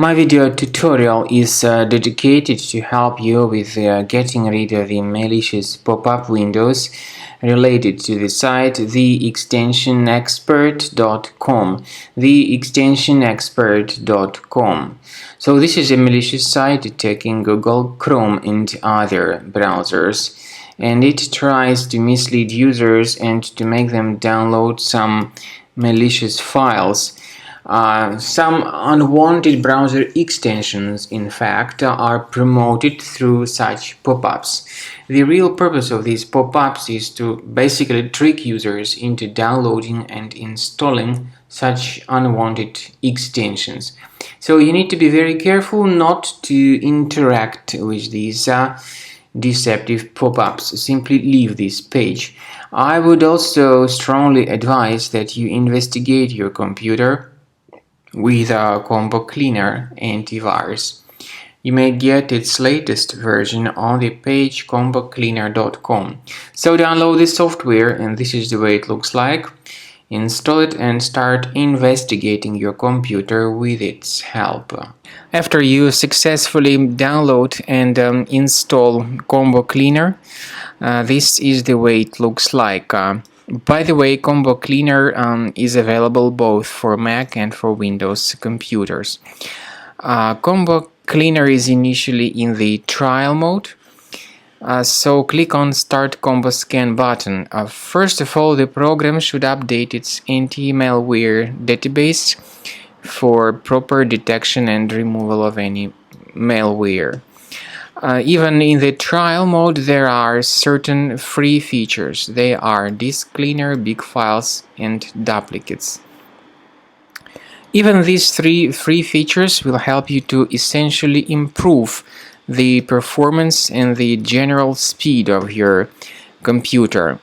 My video tutorial is dedicated to help you with getting rid of the malicious pop-up windows related to the site theextensionexpert.com. theextensionexpert.com. So this is a malicious site attacking Google, Chrome and other browsers, and it tries to mislead users and to make them download some malicious files. Some unwanted browser extensions, in fact, are promoted through such pop-ups. The real purpose of these pop-ups is to basically trick users into downloading and installing such unwanted extensions. So you need to be very careful not to interact with these deceptive pop-ups. Simply leave this page. I would also strongly advise that you investigate your computer with a Combo Cleaner antivirus. You may get its latest version on the page combocleaner.com. So download this software, and this is the way it looks like. Install it and start investigating your computer with its help. After you successfully download and install Combo Cleaner, this is the way it looks like. By the way, Combo Cleaner is available both for Mac and for Windows computers. Combo Cleaner is initially in the trial mode, so click on Start Combo Scan button. First of all, the program should update its anti-malware database for proper detection and removal of any malware. Even in the trial mode, there are certain free features. They are disk cleaner, big files, and duplicates. Even these three free features will help you to essentially improve the performance and the general speed of your computer.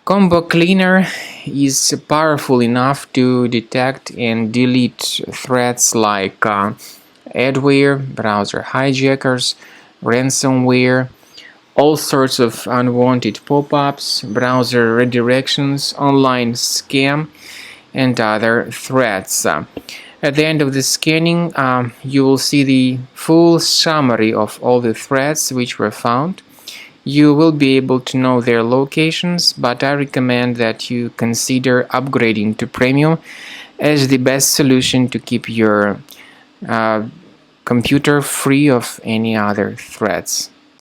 Combo Cleaner is powerful enough to detect and delete threats like adware, browser hijackers, ransomware, all sorts of unwanted pop-ups, browser redirections, online scam, and other threats. At the end of the scanning, you will see the full summary of all the threats which were found. You will be able to know their locations, but I recommend that you consider upgrading to Premium as the best solution to keep your computer free of any other threats.